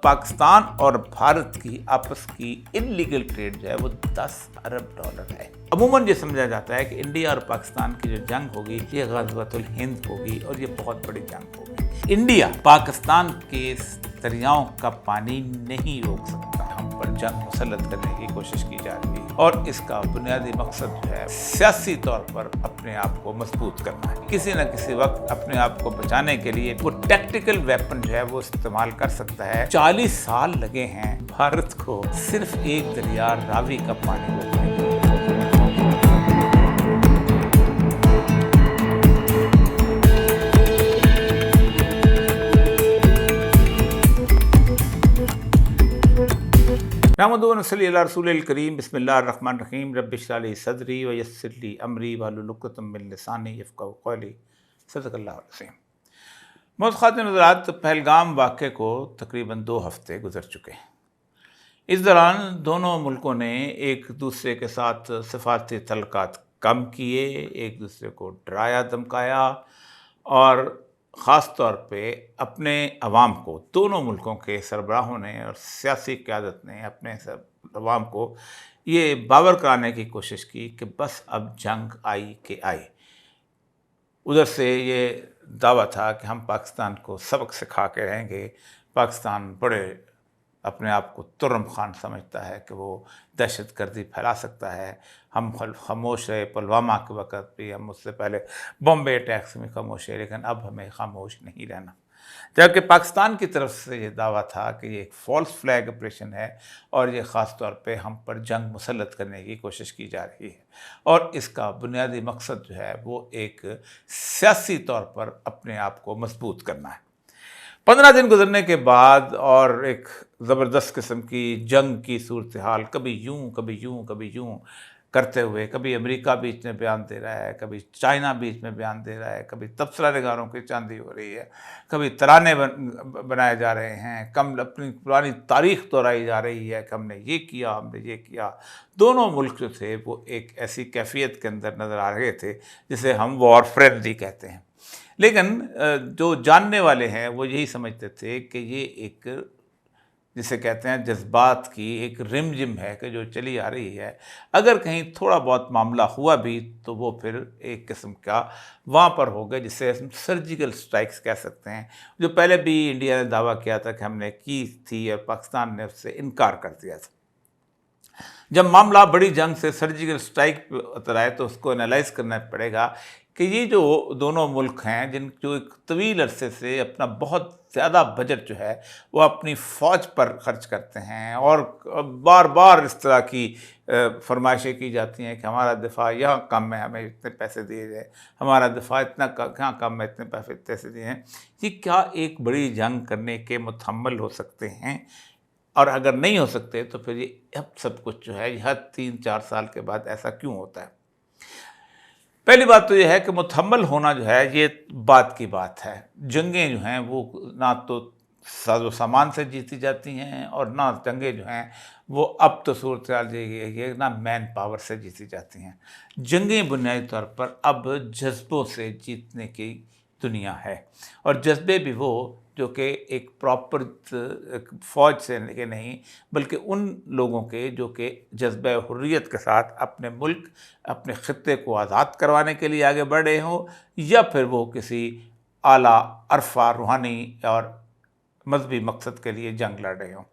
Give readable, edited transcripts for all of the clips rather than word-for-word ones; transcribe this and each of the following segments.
पाकिस्तान और भारत की आपस की इनलीगल ट्रेड जो है वो 10 अरब डॉलर है। अमूमन ये समझा जाता है कि इंडिया और पाकिस्तान की जो जंग होगी ये ग़ज़वतुल हिंद होगी और ये बहुत बड़ी जंग होगी। इंडिया पाकिस्तान के दरियाओं का पानी नहीं रोक सकता। हम पर जंग मुसल्लत करने की कोशिश की जा रही है और इसका बुनियादी मकसद जो है सियासी तौर पर अपने आप को मजबूत करना है। किसी न किसी वक्त अपने आप को बचाने के लिए वो टैक्टिकल वेपन जो है वो इस्तेमाल कर सकता है। 40 साल लगे हैं भारत को सिर्फ एक दरिया रावी का पानी रोकने में। रहमतुल्लाहि व सल्ली अला रसूलिल करीम बिस्मिल्लाहिर्रहमानिर्रहीम रब्बि इश्रह ली सदरी व यस्सिर ली अमरी वहलुल उक़दतम मिन लिसानी यफ़क़हू क़ौली सदक़ल्लाहुल अज़ीम। मुख़ातिब हज़रात, पहलगाम वाक़े को तकरीबन 2 हफ़्ते गुज़र चुके हैं। इस दौरान दोनों मुल्कों ने एक दूसरे के साथ सफ़ारती तल्क़ात कम किए, एक दूसरे को डराया धमकाया और ख़ास तौर पे अपने अवाम को, दोनों मुल्कों के सरबराहों ने और सियासी क़यादत ने अपने अवाम को ये बावर कराने की कोशिश की कि बस अब जंग आई कि आई। उधर से ये दावा था कि हम पाकिस्तान को सबक सिखा के रहेंगे। पाकिस्तान बड़े अपने आप को तुर्रम खान समझता है कि वो दहशतगर्दी फैला सकता है। हम खामोश रहे पुलवामा के वक़्त भी, हम उससे पहले बॉम्बे अटैक्स में खामोश रहे, लेकिन अब हमें खामोश नहीं रहना। जबकि पाकिस्तान की तरफ से ये दावा था कि ये एक फॉल्स फ्लैग ऑपरेशन है और ये ख़ास तौर पे हम पर जंग मुसल्लत करने की कोशिश की जा रही है और इसका बुनियादी मकसद जो है वो एक सियासी तौर पर अपने आप को मजबूत करना है। 15 दिन गुजरने के बाद और एक ज़बरदस्त किस्म की जंग की सूरत हाल कभी यूं कभी यूं कभी यूं करते हुए, कभी अमेरिका बीच में बयान दे रहा है, कभी चाइना बीच में बयान दे रहा है, कभी तबसरा निगारों की चांदी हो रही है, कभी तराने बनाए जा रहे हैं, कम अपनी पुरानी तारीख दोहराई जा रही है कि हमने ये किया, हमने ये किया। दोनों मुल्क जो थे वो एक ऐसी कैफियत के अंदर नज़र आ रहे थे जिसे हम वॉर फ्रेंडली कहते हैं। लेकिन जो जानने वाले हैं वो यही समझते थे कि ये एक, जिसे कहते हैं जज्बात की एक रिमझिम है कि जो चली आ रही है। अगर कहीं थोड़ा बहुत मामला हुआ भी तो वो फिर एक किस्म का वहाँ पर हो गया जिसे हम सर्जिकल स्ट्राइक्स कह सकते हैं, जो पहले भी इंडिया ने दावा किया था कि हमने की थी और पाकिस्तान ने उससे इनकार कर दिया था। जब मामला बड़ी जंग से सर्जिकल स्ट्राइक पे उतर आए तो उसको एनालाइज करना पड़ेगा कि ये जो दोनों मुल्क हैं जो एक तवील अरसे से अपना बहुत ज़्यादा बजट जो है वो अपनी फ़ौज पर खर्च करते हैं और बार बार इस तरह की फरमाइशें की जाती हैं कि हमारा दिफा यहाँ कम है, हमें इतने पैसे दिए जाए, हमारा दिफा इतना यहाँ कम है, इतने पैसे दिए हैं। ये क्या एक बड़ी जंग करने के मुतहम्मल हो सकते हैं? और अगर नहीं हो सकते तो फिर ये अब सब कुछ जो है हर 3-4 साल के बाद ऐसा क्यों होता है? पहली बात तो ये है कि मुतहम्मल होना जो है ये बात की बात है। जंगें जो हैं वो ना तो साजो सामान से जीती जाती हैं और ना जंगें जो हैं वो अब तो सूरत हाल ये ना मैन पावर से जीती जाती हैं। जंगें बुनियादी तौर पर अब जज्बों से जीतने की दुनिया है और जज्बे भी वो जो कि एक प्रॉपर फ़ौज से के नहीं बल्कि उन लोगों के जो कि जज्बे हुर्रियत के साथ अपने मुल्क, अपने ख़ित्ते को आज़ाद करवाने के लिए आगे बढ़ रहे हों या फिर वो किसी आला अरफा रूहानी और मजहबी मकसद के लिए जंग लड़ रहे हों।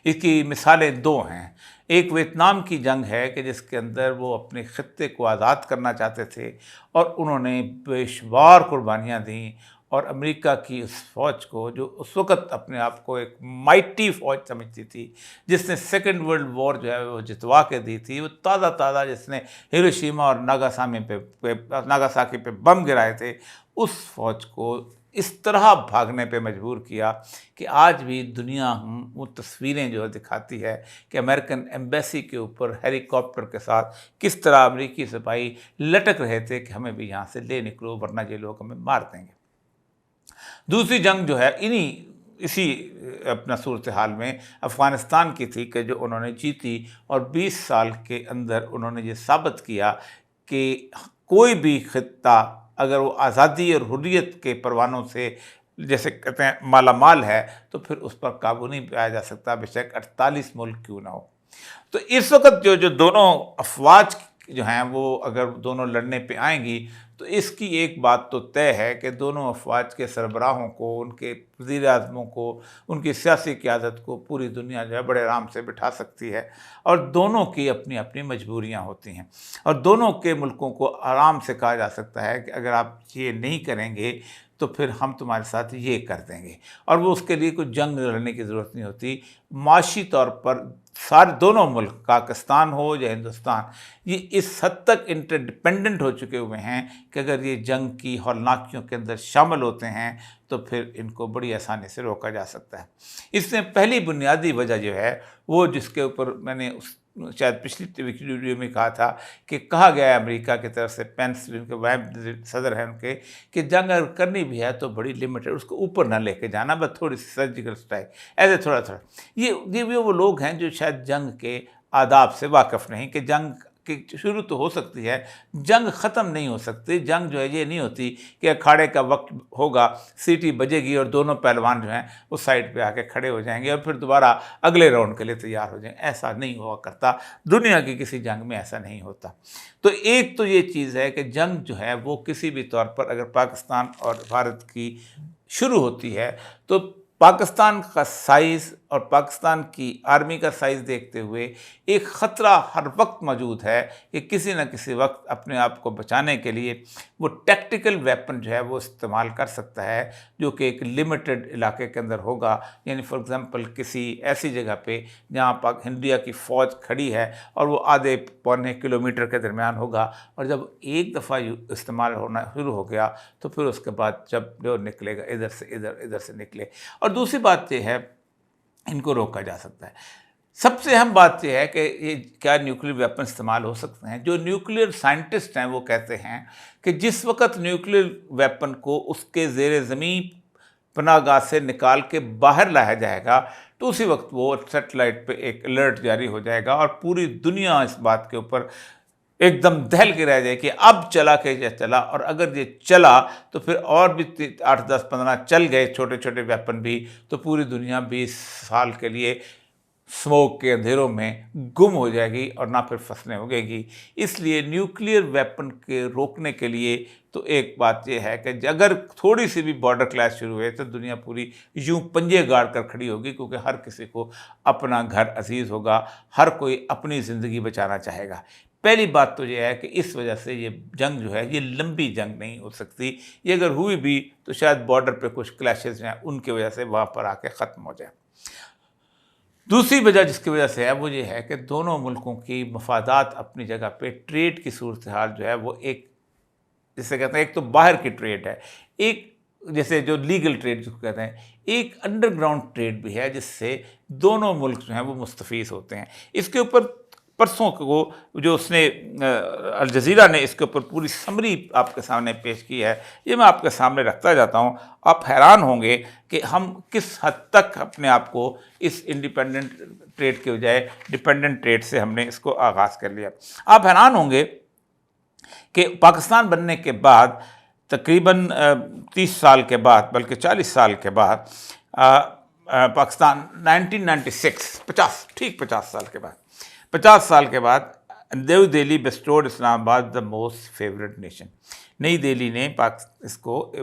इसकी मिसालें 2 हैं। एक वियतनाम की जंग है कि जिसके अंदर वो अपने ख़ित्ते को आज़ाद करना चाहते थे और उन्होंने बेशुमार कुर्बानियाँ दी और अमेरिका की उस फ़ौज को, जो उस वक़्त अपने आप को एक माइटी फ़ौज समझती थी, जिसने सेकंड वर्ल्ड वॉर जो है वो जितवा के दी थी, वो ताज़ा जिसने हिरोशिमा और नागासाकी पे बम गिराए थे, उस फ़ौज को इस तरह भागने पे मजबूर किया कि आज भी दुनिया वो तस्वीरें जो दिखाती है कि अमेरिकन एम्बेसी के ऊपर हेलीकॉप्टर के साथ किस तरह अमेरिकी सिपाही लटक रहे थे कि हमें भी यहाँ से ले निकलो वरना ये लोग हमें मार देंगे। दूसरी जंग जो है इसी अपना सूरत हाल में अफ़गानिस्तान की थी कि जो उन्होंने जीती और 20 साल के अंदर उन्होंने ये साबित किया कि कोई भी ख़ित्ता अगर वो आज़ादी और हुर्रियत के परवानों से जैसे कहते हैं माला माल है, तो फिर उस पर काबू नहीं पाया जा सकता, बेशक 48 मुल्क क्यों ना हो। तो इस वक्त जो जो दोनों अफवाज जो हैं वो अगर दोनों लड़ने पे आएंगी, तो इसकी एक बात तो तय है कि दोनों अफवाज के सरबराहों को, उनके वज़ीर आज़मों को, उनकी सियासी क़यादत को पूरी दुनिया जो है बड़े आराम से बिठा सकती है। और दोनों की अपनी अपनी मजबूरियाँ होती हैं, और दोनों के मुल्कों को आराम से कहा जा सकता है कि अगर आप ये नहीं करेंगे तो फिर हम तुम्हारे साथ ये कर देंगे। और वो उसके लिए कुछ जंग लड़ने की ज़रूरत नहीं होती। माशी तौर पर सारे दोनों मुल्क, पाकिस्तान हो या हिंदुस्तान, ये इस हद तक इंटरडिपेंडेंट हो चुके हुए हैं कि अगर ये जंग की हौलनाकियों के अंदर शामिल होते हैं तो फिर इनको बड़ी आसानी से रोका जा सकता है। इसमें पहली बुनियादी वजह जो है वो, जिसके ऊपर मैंने शायद पिछली वीडियो में कहा था कि कहा गया है अमेरिका की तरफ से, पेंस जिनके वाइब सदर हैं उनके, कि जंग अगर करनी भी है तो बड़ी लिमिटेड, उसको ऊपर ना लेके जाना, बस थोड़ी सी सर्जिकल स्ट्राइक, ऐसे थोड़ा थोड़ा। ये वो लोग हैं जो शायद जंग के आदाब से वाकिफ़ नहीं, कि जंग कि शुरू तो हो सकती है, जंग ख़त्म नहीं हो सकती। जंग जो है ये नहीं होती कि अखाड़े का वक्त होगा, सीटी बजेगी और दोनों पहलवान जो हैं उस साइड पे आके खड़े हो जाएंगे और फिर दोबारा अगले राउंड के लिए तैयार हो जाएंगे। ऐसा नहीं हुआ करता, दुनिया की किसी जंग में ऐसा नहीं होता। तो एक तो ये चीज़ है कि जंग जो है वो किसी भी तौर पर अगर पाकिस्तान और भारत की शुरू होती है, तो पाकिस्तान का साइज़ और पाकिस्तान की आर्मी का साइज़ देखते हुए एक ख़तरा हर वक्त मौजूद है कि किसी न किसी वक्त अपने आप को बचाने के लिए वो टैक्टिकल वेपन जो है वो इस्तेमाल कर सकता है, जो कि एक लिमिटेड इलाके के अंदर होगा। यानी फॉर एग्ज़ाम्पल किसी ऐसी जगह पे जहाँ पाक इंडिया की फ़ौज खड़ी है और वो आधे पौने किलोमीटर के दरमियान होगा, और जब एक दफ़ा इस्तेमाल होना शुरू हो गया तो फिर उसके बाद जब जो निकलेगा इधर से इधर, इधर से निकले। और दूसरी बात ये है, इनको रोका जा सकता है। सबसे अहम बात यह है कि ये क्या न्यूक्लियर वेपन इस्तेमाल हो सकते हैं। जो न्यूक्लियर साइंटिस्ट हैं वो कहते हैं कि जिस वक़्त न्यूक्लियर वेपन को उसके ज़ेरे ज़मीन पनाहगाह से निकाल के बाहर लाया जाएगा, तो उसी वक्त वो सैटेलाइट पे एक अलर्ट जारी हो जाएगा और पूरी दुनिया इस बात के ऊपर एकदम दहल के रह जाए कि अब चला के ये चला। और अगर ये चला तो फिर और भी 8, 10, 15 चल गए छोटे छोटे वेपन भी, तो पूरी दुनिया 20 साल के लिए स्मोक के अंधेरों में गुम हो जाएगी और ना फिर फंसने होगी। इसलिए न्यूक्लियर वेपन के रोकने के लिए तो एक बात यह है कि अगर थोड़ी सी भी बॉर्डर क्लैश शुरू हुए तो दुनिया पूरी यूं पंजे गाड़ कर खड़ी होगी, क्योंकि हर किसी को अपना घर अजीज़ होगा, हर कोई अपनी ज़िंदगी बचाना चाहेगा। पहली बात तो ये है कि इस वजह से ये जंग जो है ये लंबी जंग नहीं हो सकती। ये अगर हुई भी तो शायद बॉर्डर पे कुछ क्लैशेस हैं, उनकी वजह से वहाँ पर आके ख़त्म हो जाए। दूसरी वजह जिसकी वजह से है वो ये है कि दोनों मुल्कों की मफादात अपनी जगह पे, ट्रेड की सूरत हाल जो है वो एक, जिसे कहते हैं, एक तो बाहर की ट्रेड है, एक जैसे जो लीगल ट्रेड जिसको कहते हैं, एक अंडरग्राउंड ट्रेड भी है जिससे दोनों मुल्क जो हैं वो मुस्तफ़ीज़ होते हैं। इसके ऊपर परसों को जो उसने अल जज़ीरा ने इसके ऊपर पूरी समरी आपके सामने पेश की है, ये मैं आपके सामने रखता जाता हूँ। आप हैरान होंगे कि हम किस हद तक अपने आप को इस इंडिपेंडेंट ट्रेड के बजाय डिपेंडेंट ट्रेड से हमने इसको आगाज़ कर लिया। आप हैरान होंगे कि पाकिस्तान बनने के बाद तकरीबन 30 साल के बाद, बल्कि 40 साल के बाद, पाकिस्तान 1996, 50 साल के बाद, 50 साल के बाद New Delhi bestowed Islamabad the most favourite nation. नई दिल्ली ने इसको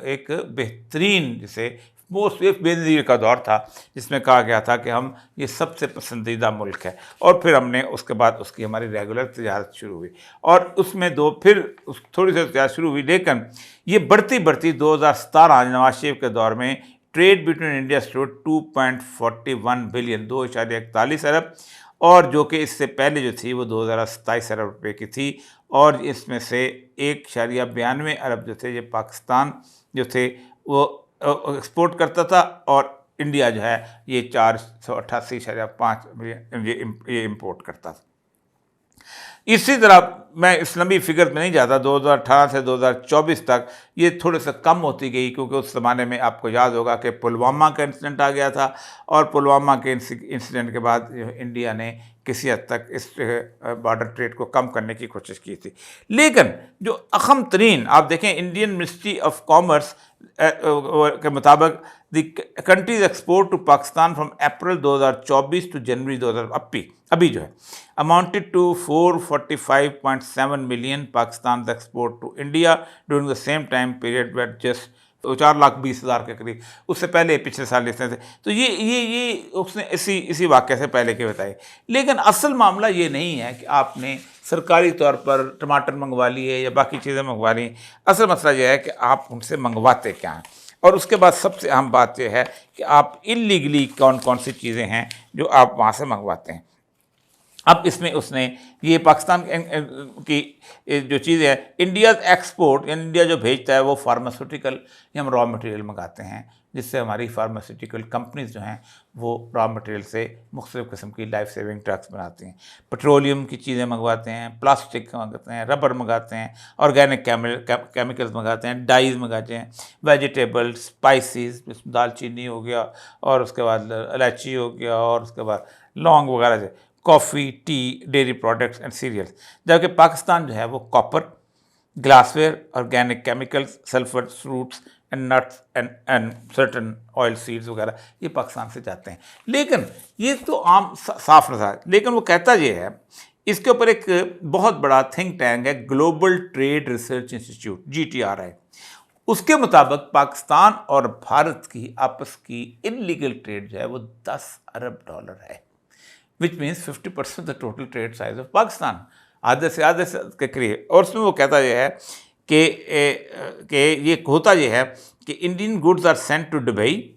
एक बेहतरीन, जिसे मोस्ट, एक बेनज़ीर का दौर था जिसमें कहा गया था कि हम ये सबसे पसंदीदा मुल्क है। और फिर हमने उसके बाद उसकी हमारी रेगुलर तजारत शुरू हुई और उसमें फिर थोड़ी सी तजारत शुरू हुई, लेकिन ये बढ़ती बढ़ती 2017 नवाज शरीफ के दौर में trade between India stood 2.41 billion, 2.41 अरब, और जो कि इससे पहले जो थी वो 2027 अरब रुपये की थी। और इसमें से 1.92 अरब जो थे ये पाकिस्तान जो थे वो एक्सपोर्ट करता था, और इंडिया जो है ये 488.5 ये इंपोर्ट करता था। इसी तरह मैं इस लंबी फिगर में नहीं जाता, 2018 से 2024 तक ये थोड़े से कम होती गई, क्योंकि उस ज़माने में आपको याद होगा कि पुलवामा का इंसिडेंट आ गया था, और पुलवामा के इंसिडेंट के बाद इंडिया ने किसी हद तक इस बॉर्डर ट्रेड को कम करने की कोशिश की थी। लेकिन जो अहम तरीन आप देखें, इंडियन मिनिस्ट्री ऑफ कॉमर्स के मुताबिक the countries export to Pakistan from April 2024 to January 2000 अभी जो है amounted to 445.7 million Pakistan export to India during the same time period were just 4,20,000 के करीब। उससे पहले पिछले साल लेते थे, तो ये उसने इसी वाक़े से पहले के बताए। लेकिन असल मामला ये नहीं है कि आपने सरकारी तौर पर टमाटर मंगवा लिए या बाकी चीज़ें मंगवा ली। असल मसला यह है कि आप उनसे मंगवाते क्या हैं, और उसके बाद सबसे अहम बात यह है कि आप इलीगली कौन कौन सी चीज़ें हैं जो आप वहाँ से मंगवाते हैं। अब इसमें उसने ये पाकिस्तान की जो चीज़ है, इंडिया एक्सपोर्ट, यानी इंडिया जो भेजता है वो फार्मास्यूटिकल या हम रॉ मटेरियल मंगाते हैं, जिससे हमारी फार्मास्यूटिकल कंपनीज जो हैं वो रॉ मटेरियल से मुख्तलिफ़ किस्म की लाइफ सेविंग ड्रग्स बनाती हैं। पेट्रोलियम की चीज़ें मंगवाते हैं, प्लास्टिक मंगाते हैं, रबर मंगाते हैं, ऑर्गेनिक केमिकल्स मंगाते हैं, डाइज मंगाते हैं, वेजिटेबल्स, स्पाइसेस, दालचीनी हो गया, और उसके बाद इलायची हो गया, और उसके बाद लौंग वगैरह से, coffee, tea, dairy products and cereals. जबकि पाकिस्तान जो है वो copper, glassware, organic chemicals, sulphur, fruits and nuts and certain oil seeds वगैरह ये पाकिस्तान से जाते हैं। लेकिन ये तो आम साफ नज़र है। लेकिन वो कहता ये है, इसके ऊपर एक बहुत बड़ा थिंक टैंक है, global trade research institute GTR है। उसके मुताबिक पाकिस्तान और भारत की आपस की इनलीगल ट्रेड जो है वो 10 अरब डॉलर है, which means 50% the total trade size of Pakistan, आधे से के करीब। और उसमें वो कहता यह है कि ये होता यह है कि Indian goods are sent to Dubai,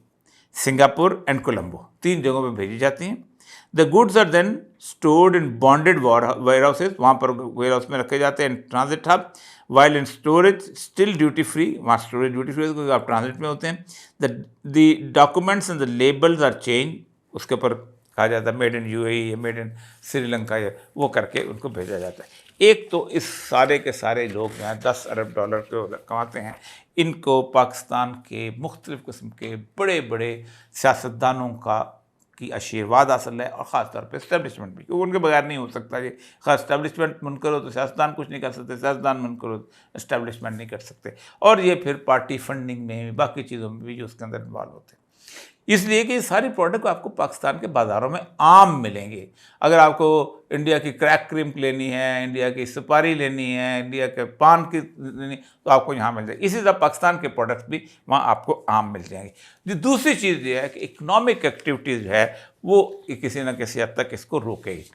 Singapore and Colombo, 3 जगहों पे भेजी जाती हैं। The goods are then stored in bonded warehouses, वहाँ पर वेयर हाउस में रखे जाते हैं, transit hub, while in storage still duty free, वहाँ स्टोरेज ड्यूटी फ्री क्योंकि आप ट्रांजिट में होते हैं। The documents and the labels are change, उसके ऊपर कहा जाता है मेड इन UAE या मेड इन श्रीलंका, या वो करके उनको भेजा जाता है। एक तो इस सारे के सारे लोग यहाँ 10 अरब डॉलर को कमाते हैं। इनको पाकिस्तान के मुख्तलिफ़ किस्म के बड़े बड़े सियासतदानों की आशीर्वाद हासिल है, और ख़ास तौर पे इस्टेब्लिशमेंट भी, क्योंकि उनके बगैर नहीं हो सकता ये। ख़ास इस्टेब्लिशमेंट मुनकर हो तो सियासतदान कुछ नहीं कर सकते, सियासतदान मुनकर हो तो इस्टेब्लिशमेंट नहीं कर सकते, और ये फिर पार्टी फंडिंग में, बाकी चीज़ों में भी जो उसके अंदर इन्वॉल्व होते हैं। इसलिए कि सारी प्रोडक्ट आपको पाकिस्तान के बाज़ारों में आम मिलेंगे। अगर आपको इंडिया की क्रैक क्रीम लेनी है, इंडिया की सुपारी लेनी है, इंडिया के पान की लेनी, तो आपको यहाँ मिल जाएगी। इसी तरह पाकिस्तान के प्रोडक्ट्स भी वहाँ आपको आम मिल जाएंगे। जो दूसरी चीज़ ये है कि इकनॉमिक एक्टिविटीज़ जो है वो किसी न किसी हद तक इसको रोकेगी।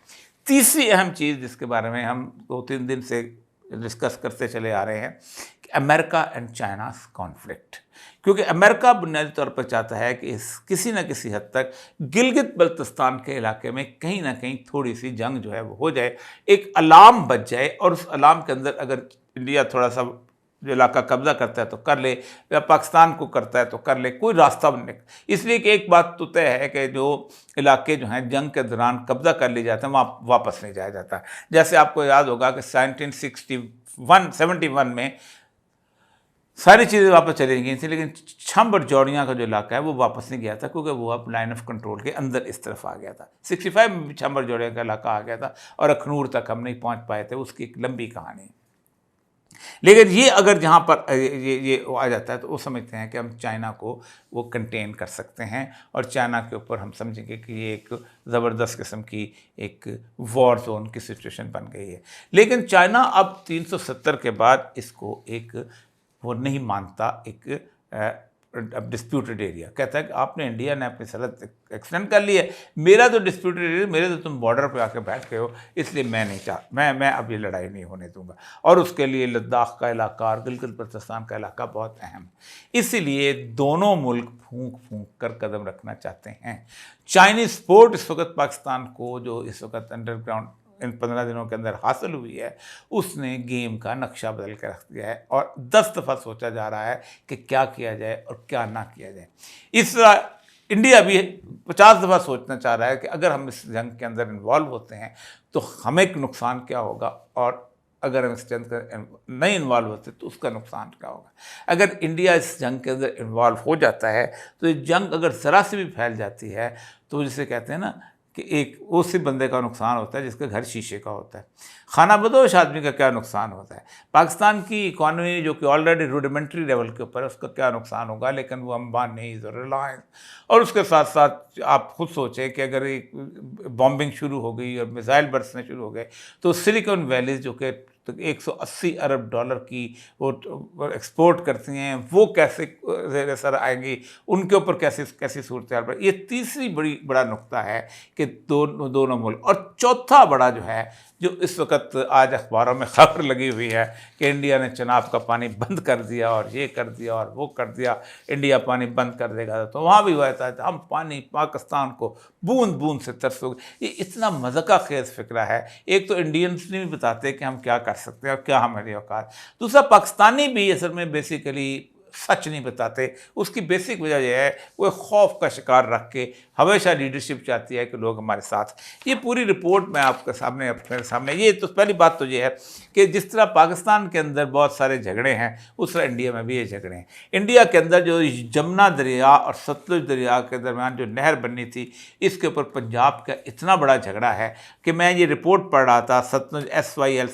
तीसरी अहम चीज़ जिसके बारे में हम 2-3 दिन से डिस्कस करते चले आ रहे हैं कि अमेरिका एंड चाइना कॉन्फ्लिक्ट, क्योंकि अमेरिका बुनियादी तौर पर चाहता है कि किसी न किसी हद तक गिलगित बल्तिस्तान के इलाके में कहीं ना कहीं थोड़ी सी जंग जो है वो हो जाए, एक अलार्म बज जाए, और उस अलार्म के अंदर अगर इंडिया थोड़ा सा जो इलाका कब्जा करता है तो कर ले, या पाकिस्तान को करता है तो कर ले, कोई रास्ता बनने। इसलिए कि एक बात तो तय है कि जो इलाके जो हैं जंग के दौरान कब्जा कर लिए जाते हैं वहाँ वापस नहीं जाया जाता। जैसे आपको याद होगा कि 1971 में सारी चीज़ें वापस चली गई थी, लेकिन छंबर जौड़ियाँ का जो इलाका है वो वापस नहीं गया था, क्योंकि वो अब लाइन ऑफ कंट्रोल के अंदर इस तरफ आ गया था। 65 में भी छंबर जौड़ियाँ का इलाका आ गया था, और अखनूर तक हम नहीं पहुँच पाए थे, उसकी एक लंबी कहानी। लेकिन ये अगर जहाँ पर ये आ जाता है तो वो समझते हैं कि हम चाइना को वो कंटेन कर सकते हैं, और चाइना के ऊपर हम समझेंगे कि ये एक ज़बरदस्त किस्म की एक वॉर जोन की सिचुएशन बन गई है। लेकिन चाइना अब 370 के बाद इसको एक वो नहीं मानता, एक अब डिस्प्यूटेड एरिया कहता है कि आपने, इंडिया ने अपनी सरहद एक्सटेंड कर ली है, मेरा तो डिस्प्यूटेड एरिया, मेरे तो तुम बॉर्डर पे आके बैठ गए हो, इसलिए मैं नहीं मैं अब ये लड़ाई नहीं होने दूंगा। और उसके लिए लद्दाख का इलाका और गिलगित बल्तिस्तान का इलाका बहुत अहम, इसीलिए दोनों मुल्क फूंक फूंक कर कदम रखना चाहते हैं। चाइनीज सपोर्ट इस वक्त पाकिस्तान को, जो इस वक्त अंडरग्राउंड इन 15 दिनों के अंदर हासिल हुई है, उसने गेम का नक्शा बदल के रख दिया है, और 10 दफ़ा सोचा जा रहा है कि क्या किया जाए और क्या ना किया जाए। इस तरह इंडिया भी 50 दफ़ा सोचना चाह रहा है कि अगर हम इस जंग के अंदर इन्वॉल्व होते हैं तो हमें नुकसान क्या होगा, और अगर हम इस जंग के नहीं इन्वॉल्व होते तो उसका नुकसान क्या होगा। अगर इंडिया इस जंग के अंदर इन्वॉल्व हो जाता है तो ये जंग अगर ज़रा सी भी फैल जाती है तो जिसे कहते हैं ना कि एक उसी बंदे का नुकसान होता है जिसका घर शीशे का होता है। खाना बदोश आदमी का क्या नुकसान होता है। पाकिस्तान की इकॉनमी जो कि ऑलरेडी रूडिमेंट्री लेवल के ऊपर है उसका क्या नुकसान होगा, लेकिन वो अंबानी, रिलायंस, और उसके साथ साथ आप खुद सोचें कि अगर एक बॉम्बिंग शुरू हो गई और मिसाइल बरसने शुरू हो गए तो सिलिकॉन वैलीज जो कि तो 180 अरब डॉलर की वो एक्सपोर्ट करती हैं, वो कैसे ज़ेर असर आएंगी, उनके ऊपर कैसी कैसी सूरत हाल पर। ये तीसरी बड़ा नुक्ता है कि दोनों मुल्क। और चौथा बड़ा जो है, जो इस वक्त आज अखबारों में खबर लगी हुई है कि इंडिया ने चनाब का पानी बंद कर दिया और ये कर दिया और वो कर दिया, इंडिया पानी बंद कर देगा। तो वहाँ भी हुआ था हम पानी पाकिस्तान को बूंद बूंद से तरसोगे। ये इतना मज़ाक़ खेज़ फ़िक्रा है। एक तो इंडियंस नहीं बताते कि हम क्या कर सकते हैं और क्या हमारी औकात, दूसरा पाकिस्तानी भी असल में बेसिकली सच नहीं बताते। उसकी बेसिक वजह यह है वो खौफ का शिकार रख के हमेशा लीडरशिप चाहती है कि लोग हमारे साथ। ये पूरी रिपोर्ट मैं आपके सामने मेरे सामने, ये तो पहली बात तो ये है कि जिस तरह पाकिस्तान के अंदर बहुत सारे झगड़े हैं उस तरह इंडिया में भी ये झगड़े हैं। इंडिया के अंदर जो जमुना दरिया और सतलुज दरिया के दरमियान जो नहर बननी थी, इसके ऊपर पंजाब का इतना बड़ा झगड़ा है कि मैं ये रिपोर्ट पढ़ रहा था, सतलुज SYL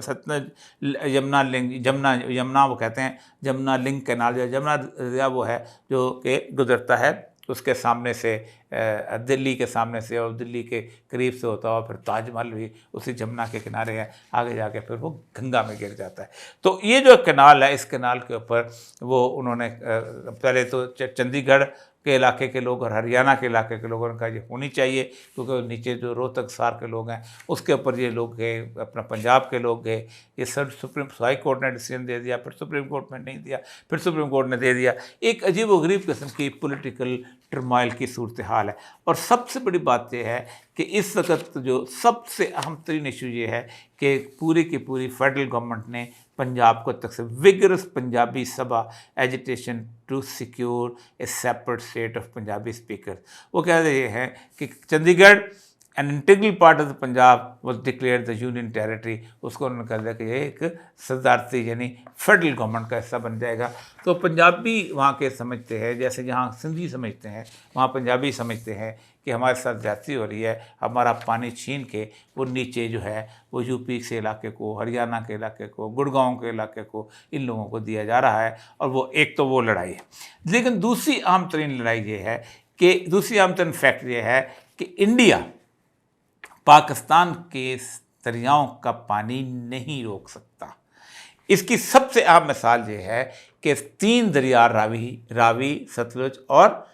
सतलुज यमुना लिंक, यमुना वो कहते हैं जमुना लिंक कैनाल, जो जमुना दरिया वो है जो कि गुजरता है उसके सामने से, दिल्ली के सामने से, और दिल्ली के करीब से होता हुआ फिर ताजमहल भी उसी जमुना के किनारे है, आगे जाके फिर वो गंगा में गिर जाता है। तो ये जो कैनाल है, इस कैनाल के ऊपर वो उन्होंने पहले तो चंडीगढ़ के इलाके के लोग और हरियाणा के इलाके के लोगों ने कहा ये होनी चाहिए, क्योंकि नीचे जो रोहतक सार के लोग हैं उसके ऊपर ये लोग गए, अपना पंजाब के लोग गए। ये सब सुप्रीम हाई कोर्ट ने डिसीजन दे दिया, फिर सुप्रीम कोर्ट में नहीं दिया, फिर सुप्रीम कोर्ट ने दे दिया। एक अजीब व गरीब किस्म की पॉलिटिकल टर्माइल की सूरत हाल है। और सबसे बड़ी बात यह है कि इस वक्त जो सबसे अहम तरीन इशू ये है कि पूरी की पूरी फेडरल गवर्नमेंट ने पंजाब को तक से vigorous Punjabi Sabha agitation to secure a separate state of Punjabi speaker, वो कह रहे हैं कि Chandigarh an integral part of the Punjab was declared the union territory, उसको उन्होंने कह दिया कि ये एक सदारती यानी फेडरल गवर्नमेंट का हिस्सा बन जाएगा। तो पंजाबी वहाँ के समझते हैं, जैसे जहाँ सिंधी समझते हैं वहाँ पंजाबी समझते हैं कि हमारे साथ ज्यादती हो रही है, हमारा पानी छीन के वो नीचे जो है वो यूपी के इलाके को, हरियाणा के इलाके को, गुड़गांव के इलाके को इन लोगों को दिया जा रहा है। और वो एक तो वो लड़ाई है, लेकिन दूसरी अहम तरीन लड़ाई ये है कि दूसरी अहम तरीन फैक्ट ये है कि इंडिया पाकिस्तान के दरियाओं का पानी नहीं रोक सकता। इसकी सबसे अहम मिसाल ये है कि 3 दरिया रावी, सतलुज और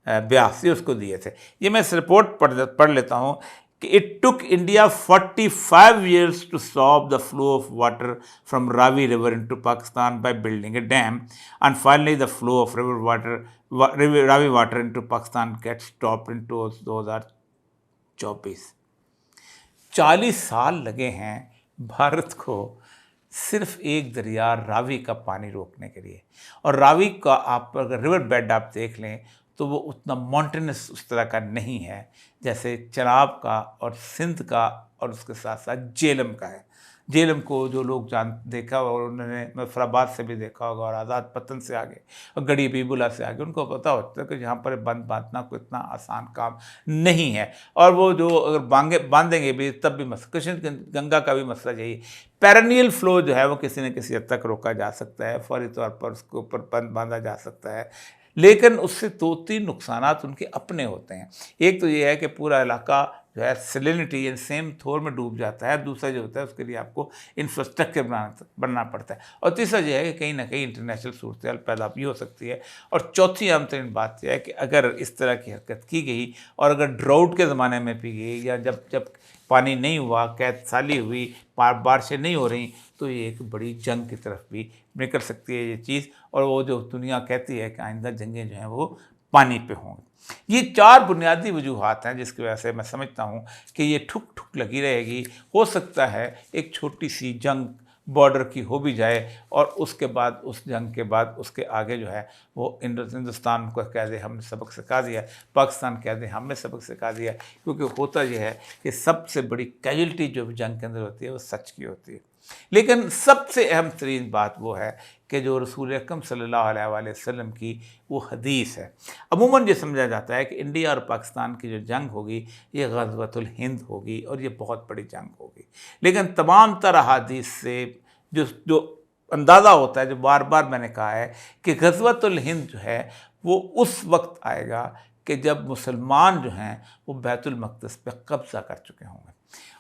ब्यास ये उसको दिए थे। ये मैं इस रिपोर्ट पढ़ लेता हूँ कि it took India 45 years to stop the flow of water from Ravi river into Pakistan by building a dam, and finally the flow of Ravi water into Pakistan get stopped in 2024। 40 साल लगे हैं भारत को सिर्फ एक दरिया रावी का पानी रोकने के लिए। और रावी का आप अगर रिवर बेड आप देख लें तो वो उतना माउंटेनस उस तरह का नहीं है जैसे चनाब का और सिंध का और उसके साथ साथ झेलम का है। झेलम को जो लोग देखा और उन्होंने मुजफ्फराबाद से भी देखा होगा और आज़ाद पतन से आगे और गड़ी बीबुला से आगे, उनको पता होता है कि यहाँ पर बंद बांधना कोई इतना आसान काम नहीं है। और वो जो अगर बांधेंगे भी तब भी कृष्ण गंगा का भी मसला यही, पेरेनियल फ्लो जो है वो किसी न किसी हद तक रोका जा सकता है, फौरी तौर पर उसके ऊपर बंद बांधा जा सकता है, लेकिन उससे 2-3 नुकसानात उनके अपने होते हैं। एक तो ये है कि पूरा इलाका जो है सैलिनिटी या सेम थोर में डूब जाता है, दूसरा जो होता है उसके लिए आपको इंफ्रास्ट्रक्चर बनना पड़ता है, और तीसरा ये है कि कहीं ना कहीं इंटरनेशनल सूरत हाल पैदा भी हो सकती है। और चौथी अहम तरीन बात यह है कि अगर इस तरह की हरकत की गई और अगर ड्राउट के ज़माने में पी गई या जब पानी नहीं हुआ, कैद साली हुई, बारिशें नहीं हो रही, तो ये एक बड़ी जंग की तरफ भी निकल सकती है ये चीज़। और वो जो दुनिया कहती है कि आइंदा जंगें जो हैं वो पानी पे होंगी। ये 4 बुनियादी वजूहात हैं जिसकी वजह से मैं समझता हूँ कि ये ठुक ठुक लगी रहेगी। हो सकता है एक छोटी सी जंग बॉर्डर की हो भी जाए, और उसके बाद उस जंग के बाद उसके आगे जो है वो हिंदुस्तान को कह दे हमने सबक सिखा दिया, पाकिस्तान कह दे हमने सबक सिखा दिया। क्योंकि होता यह है कि सबसे बड़ी कैजुअल्टी जो जंग के अंदर होती है वो सच की होती है। लेकिन सबसे अहम तरीन बात वो है कि जो रसूल अकरम सल्लल्लाहु अलैहि वसल्लम की वो हदीस है। अमूमन ये समझा जाता है कि इंडिया और पाकिस्तान की जो जंग होगी ये ग़ज़वतुल हिंद होगी और ये बहुत बड़ी जंग होगी। लेकिन तमाम तर अहादीस से जो जो अंदाज़ा होता है, जो बार बार मैंने कहा है कि ग़ज़वतुल हिंद जो है वो उस वक्त आएगा कि जब मुसलमान जो हैं वो बैतुल मक़दस पे कब्ज़ा कर चुके होंगे,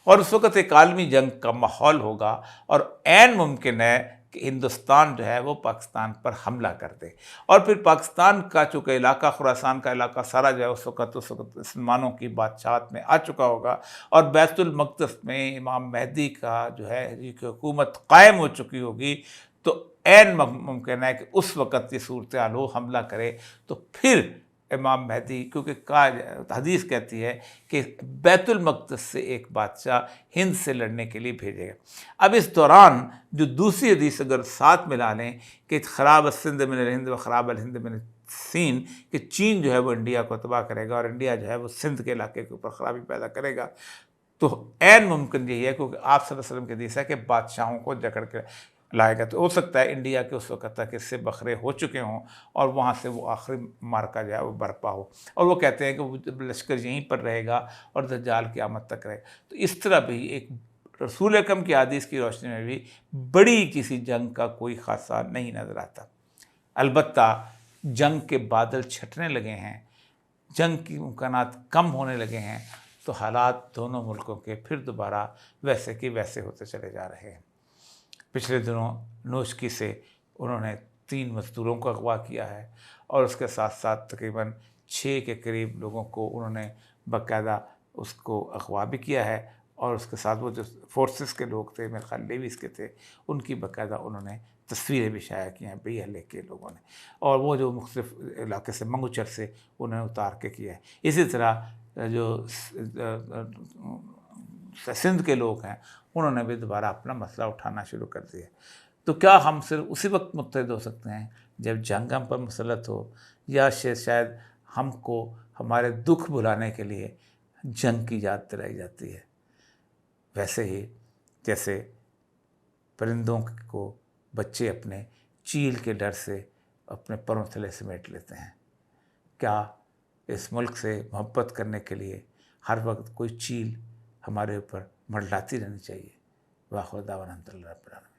और उस वक़्त एक आलमी जंग का माहौल होगा, और ऐन मुमकिन है कि हिंदुस्तान जो है वो पाकिस्तान पर हमला कर दे। और फिर पाकिस्तान का चूँकि इलाका, खुरासान का इलाका सारा जो है उस वक़्त मुसलमानों की बादशाहत में आ चुका होगा, और बैतुल मक़दस में इमाम मेहदी का जो है एक हुकूमत कायम हो चुकी होगी। तो ऐन मुमकिन है कि उस वक़्त ये सूरत हाल हो, हमला करे, तो फिर इमाम मेहदी, क्योंकि कहा हदीस कहती है कि बैतुल मक़दस से एक बादशाह हिंद से लड़ने के लिए भेजेगा। अब इस दौरान जो दूसरी हदीस अगर साथ मिला लें कि ख़राब सिंध मिन हिंद व ख़राब हिंद मिन सीन, कि चीन जो है वो इंडिया को तबाह करेगा और इंडिया जो है वो सिंध के इलाके के ऊपर ख़राबी पैदा करेगा, तो ऐन मुमकिन यही है, क्योंकि आप सल्लल्लाहु अलैहि वसल्लम की हदीस है कि बादशाहों को जकड़ के लाएगा। तो हो सकता है इंडिया के उस वक़्त तक इससे बखरे हो चुके हों और वहाँ से वो आखिरी मार्का जो है वो बरपा हो, और वो कहते हैं कि वो लश्कर यहीं पर रहेगा और दज्जाल क़यामत तक रहेगा। तो इस तरह भी एक रसूल अकरम की हदीस की रोशनी में भी बड़ी किसी जंग का कोई ख़ासा नहीं नज़र आता। अलबत्ता जंग के बादल छटने लगे हैं, जंग की इम्कानात कम होने लगे हैं, तो हालात दोनों मुल्कों के फिर दोबारा वैसे के वैसे होते चले जा रहे हैं। पिछले दिनों नोशकी से उन्होंने 3 मज़दूरों को अगवा किया है, और उसके साथ साथ तकरीबन 6 के करीब लोगों को उन्होंने बाकायदा उसको अगवा भी किया है, और उसके साथ वो जो फोर्सेस के लोग थे, मेरे ख्याल नेवीज़ के थे, उनकी बाकायदा उन्होंने तस्वीरें भी शाया की हैं BLA के लोगों ने, और वो जो मुख्तलिफ इलाके से मंगूचर से उन्होंने उतार के किया है। इसी तरह जो सिंध के लोग हैं उन्होंने भी दोबारा अपना मसला उठाना शुरू कर दिया। तो क्या हम सिर्फ उसी वक्त मुत्तहिद हो सकते हैं जब जंग हम पर मुसल्लत हो, या शायद हमको हमारे दुख भुलाने के लिए जंग की याद दिलाई जाती है? वैसे ही जैसे परिंदों को बच्चे अपने चील के डर से अपने परों तले समेट लेते हैं, क्या इस मुल्क से मोहब्बत करने के लिए हर वक्त कोई चील हमारे ऊपर मंडलाती रहनी चाहिए? वाखिर दावाना अल्हम्दुलिल्लाह रब्बिल आलमीन।